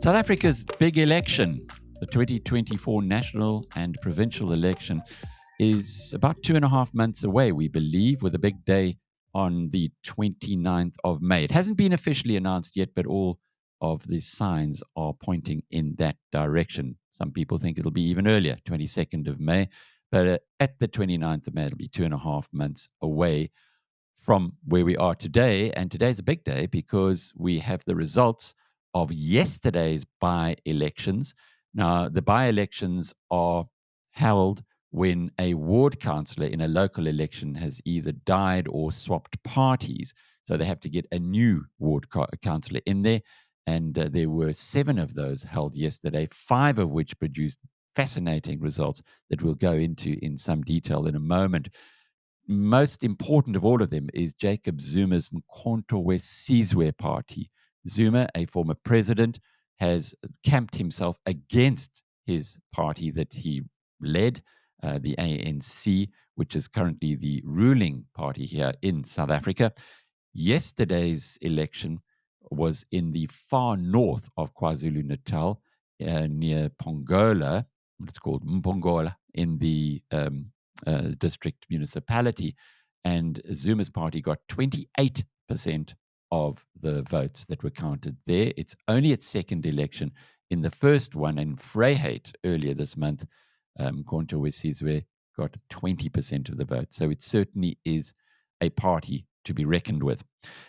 South Africa's big election, the 2024 national and provincial election, is about 2.5 months away, we believe, with a big day on the 29th of May. It hasn't been officially announced yet, but all of the signs are pointing in that direction. Some people think it'll be even earlier, 22nd of May, but at the 29th of May, it'll be 2.5 months away from where we are today. And today's a big day because we have the results of yesterday's by-elections. Now, the by-elections are held when a ward councillor in a local election has either died or swapped parties. So they have to get a new ward councillor in there. And there were 7 of those held yesterday, 5 of which produced fascinating results that we'll go into in some detail in a moment. Most important of all of them is Jacob Zuma's Umkhonto weSizwe party. Zuma, a former president, has camped himself against his party that he led, the ANC, which is currently the ruling party here in South Africa. Yesterday's election was in the far north of KwaZulu-Natal, near Pongola, it's called Mpongola, in the district municipality. And Zuma's party got 28% of the votes that were counted there. It's only its second election. In the first one in Vryheid earlier this month, Umkhonto weSizwe got 20% of the vote. So it certainly is a party to be reckoned with.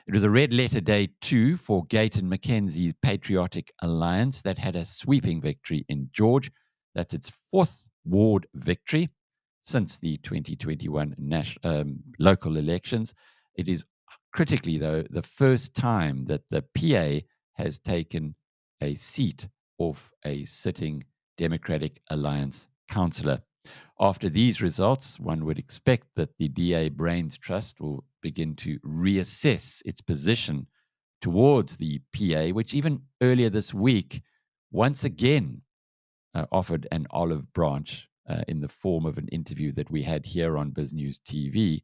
It was a red letter day too for Gayton McKenzie's Patriotic Alliance that had a sweeping victory in George. That's its 4th ward victory since the 2021 local elections. It is critically, though, the first time that the PA has taken a seat off a sitting Democratic Alliance councillor. After these results, one would expect that the DA Brains Trust will begin to reassess its position towards the PA, which even earlier this week once again offered an olive branch in the form of an interview that we had here on Biz News TV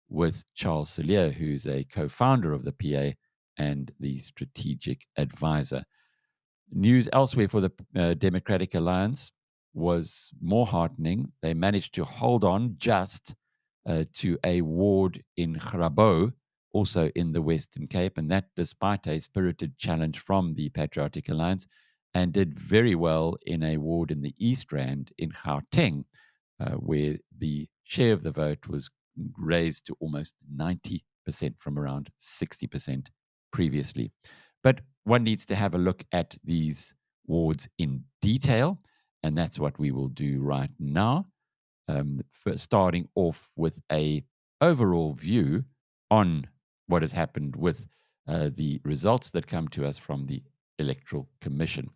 with Charles Cilliers, who's a co-founder of the PA and the strategic advisor. News elsewhere for the Democratic Alliance was more heartening. They managed to hold on just to a ward in Grabo, also in the Western Cape, and that despite a spirited challenge from the Patriotic Alliance, and did very well in a ward in the East Rand in Gauteng, where the share of the vote was raised to almost 90% from around 60% previously. But one needs to have a look at these wards in detail, and that's what we will do right now, starting off with a overall view on what has happened with the results that come to us from the Electoral Commission.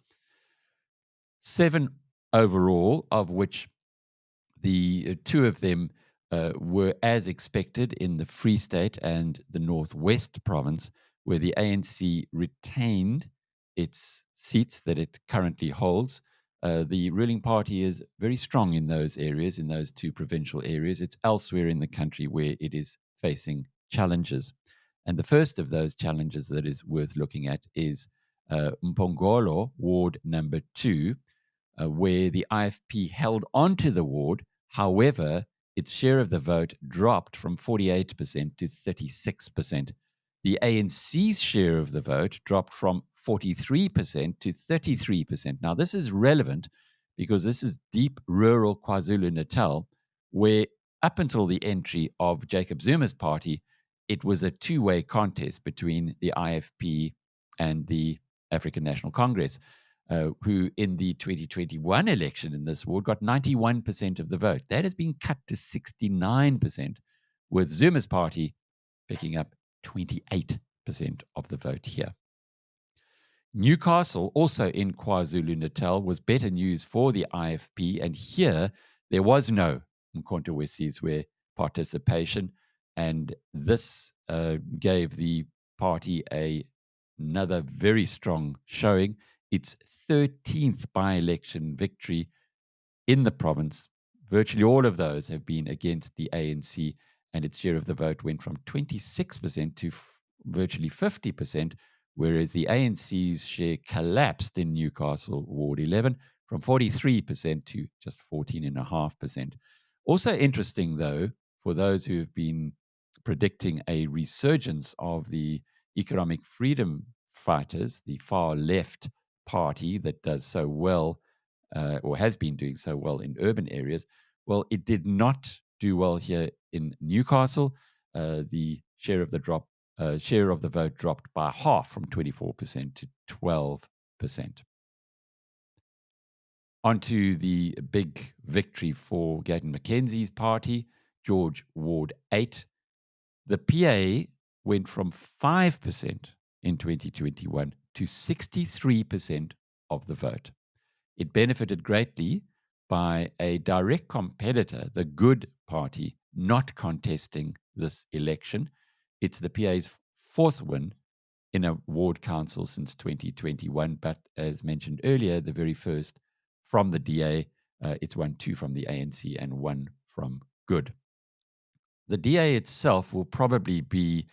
7 overall, of which the 2 of them were as expected in the Free State and the Northwest Province, where the ANC retained its seats that it currently holds. The ruling party is very strong in those areas, in those 2 provincial areas. It's elsewhere in the country where it is facing challenges. And the first of those challenges that is worth looking at is Mpongolo, Ward number 2, where the IFP held onto the ward. However, its share of the vote dropped from 48% to 36%. The ANC's share of the vote dropped from 43% to 33%. Now, this is relevant because this is deep rural KwaZulu-Natal, where up until the entry of Jacob Zuma's party, it was a 2-way contest between the IFP and the African National Congress, who in the 2021 election in this ward got 91% of the vote. That has been cut to 69%, with Zuma's party picking up 28% of the vote here. Newcastle, also in KwaZulu-Natal, was better news for the IFP, and here there was no Umkhonto weSizwe participation, and this gave the party another very strong showing. Its 13th by-election victory in the province. Virtually all of those have been against the ANC, and its share of the vote went from 26% to virtually 50%, whereas the ANC's share collapsed in Newcastle Ward 11 from 43% to just 14.5%. Also interesting, though, for those who have been predicting a resurgence of the economic freedom fighters, the far left party that does so well or has been doing so well in urban areas. Well, it did not do well here in Newcastle. The share of the vote dropped by half from 24% to 12%. On to the big victory for Gayton McKenzie's party, George Ward 8. The PA went from 5% in 2021 to 63% of the vote. It benefited greatly by a direct competitor, the Good Party, not contesting this election. It's the PA's fourth win in a ward council since 2021, but as mentioned earlier, the very first from the DA. It's won 2 from the ANC and 1 from Good. The DA itself will probably be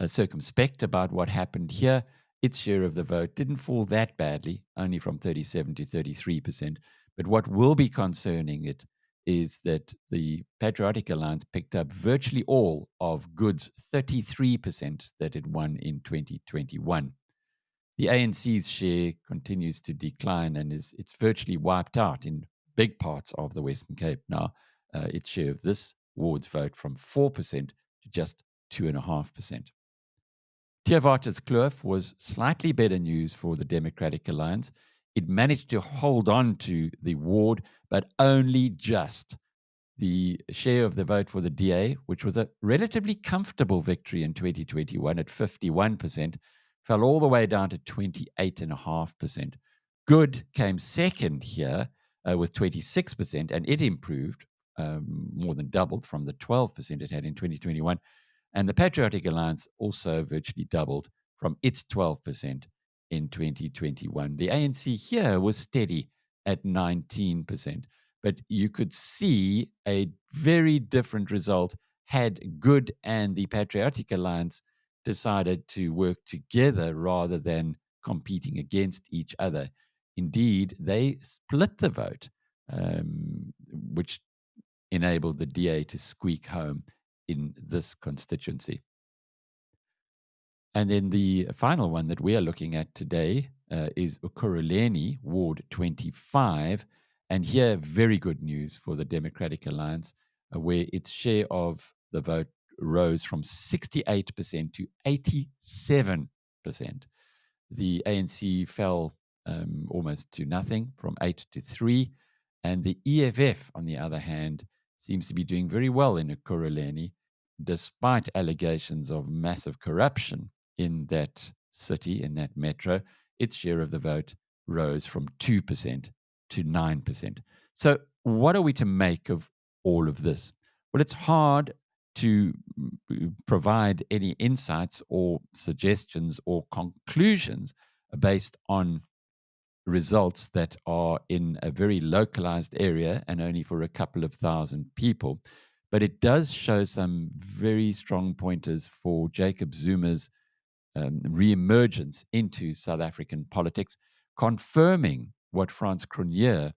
circumspect about what happened here. Its share of the vote didn't fall that badly, only from 37 to 33%. But what will be concerning it is that the Patriotic Alliance picked up virtually all of Good's 33% that it won in 2021. The ANC's share continues to decline and it's virtually wiped out in big parts of the Western Cape now. Its share of this ward's vote from 4% to just 2.5%. Theewaterskloof was slightly better news for the Democratic Alliance. It managed to hold on to the ward, but only just. The share of the vote for the DA, which was a relatively comfortable victory in 2021 at 51%, fell all the way down to 28.5%. Good came second here with 26%, and it improved more than doubled from the 12% it had in 2021. And the Patriotic Alliance also virtually doubled from its 12% in 2021. The ANC here was steady at 19%, but you could see a very different result had Good and the Patriotic Alliance decided to work together rather than competing against each other. Indeed, they split the vote, which enabled the DA to squeak home in this constituency. And then the final one that we are looking at today is Ekurhuleni, Ward 25. And here, very good news for the Democratic Alliance, where its share of the vote rose from 68% to 87%. The ANC fell almost to nothing, from 8 to 3. And the EFF, on the other hand, seems to be doing very well in Ekurhuleni, despite allegations of massive corruption in that city, in that metro. Its share of the vote rose from 2% to 9%. So what are we to make of all of this? Well, it's hard to provide any insights or suggestions or conclusions based on results that are in a very localized area and only for a couple of thousand people. But it does show some very strong pointers for Jacob Zuma's re-emergence into South African politics, confirming what Frans Cronje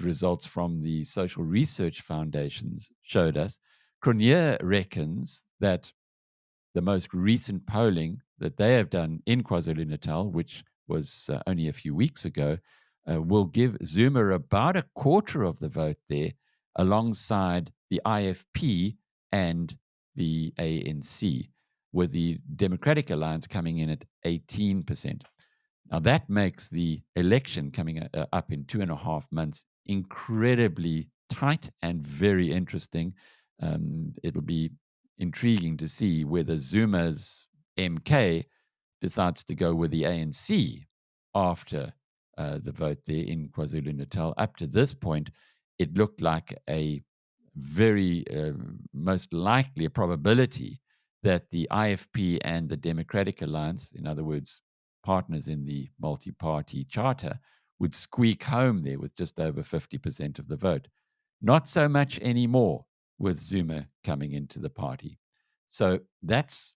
results from the Social Research Foundations showed us. Cronje reckons that the most recent polling that they have done in KwaZulu-Natal, which was only a few weeks ago, will give Zuma about a quarter of the vote there, alongside the IFP and the ANC, with the Democratic Alliance coming in at 18%. Now, that makes the election coming up in 2.5 months incredibly tight and very interesting. It'll be intriguing to see whether Zuma's MK decides to go with the ANC after the vote there in KwaZulu-Natal. Up to this point, it looked like a very most likely a probability that the IFP and the Democratic Alliance, in other words, partners in the multi-party charter, would squeak home there with just over 50% of the vote. Not so much anymore with Zuma coming into the party. So that's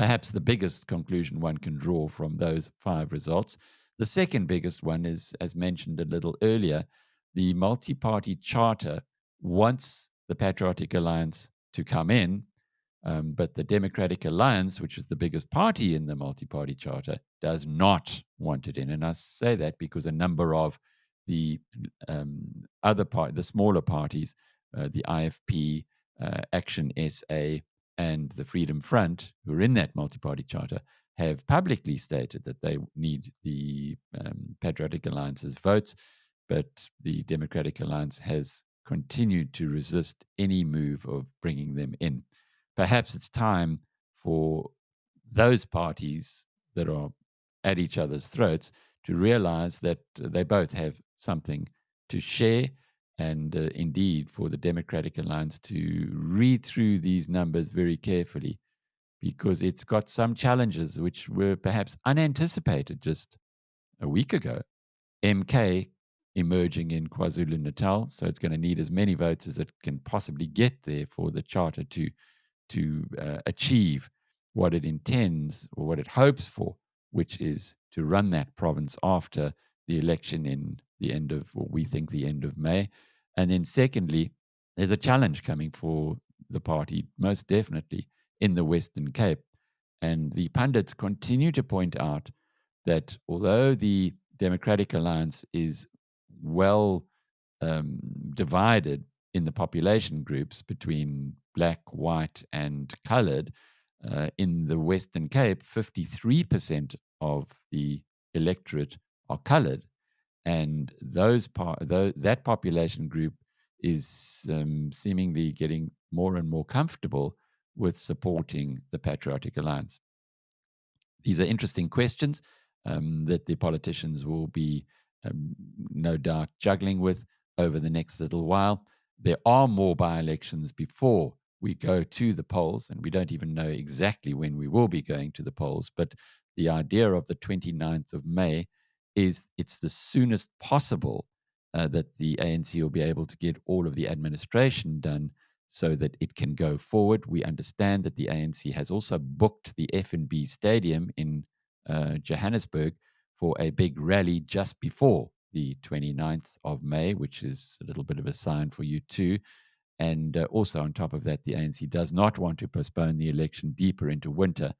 perhaps the biggest conclusion one can draw from those 5 results. The second biggest one is, as mentioned a little earlier, the multi-party charter wants the Patriotic Alliance to come in, but the Democratic Alliance, which is the biggest party in the multi-party charter, does not want it in. And I say that because a number of the the smaller parties, the IFP, Action SA, and the Freedom Front, who are in that multi-party charter, have publicly stated that they need the Patriotic Alliance's votes, but the Democratic Alliance has continued to resist any move of bringing them in. Perhaps it's time for those parties that are at each other's throats to realize that they both have something to share, and indeed for the Democratic Alliance to read through these numbers very carefully, because it's got some challenges which were perhaps unanticipated just a week ago. MK emerging in KwaZulu-Natal, so it's going to need as many votes as it can possibly get there for the charter to achieve what it intends or what it hopes for, which is to run that province after the election in the end of, what we think, the end of May. And then secondly, there's a challenge coming for the party, most definitely, in the Western Cape. And the pundits continue to point out that although the Democratic Alliance is well divided in the population groups between black, white, and colored, in the Western Cape, 53% of the electorate are colored. And that population group is seemingly getting more and more comfortable with supporting the Patriotic Alliance. These are interesting questions that the politicians will be, no doubt, juggling with over the next little while. There are more by-elections before we go to the polls, and we don't even know exactly when we will be going to the polls. But the idea of the 29th of May is it's the soonest possible that the ANC will be able to get all of the administration done so that it can go forward. We understand that the ANC has also booked the F&B Stadium in Johannesburg for a big rally just before the 29th of May, which is a little bit of a sign for you too. And also on top of that, the ANC does not want to postpone the election deeper into winter.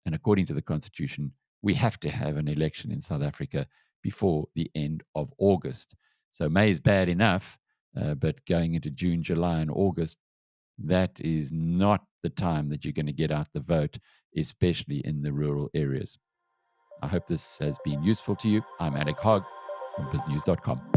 And according to the Constitution, we have to have an election in South Africa before the end of August. So May is bad enough, but going into June, July, and August, that is not the time that you're going to get out the vote, especially in the rural areas. I hope this has been useful to you. I'm Alec Hogg from biznews.com.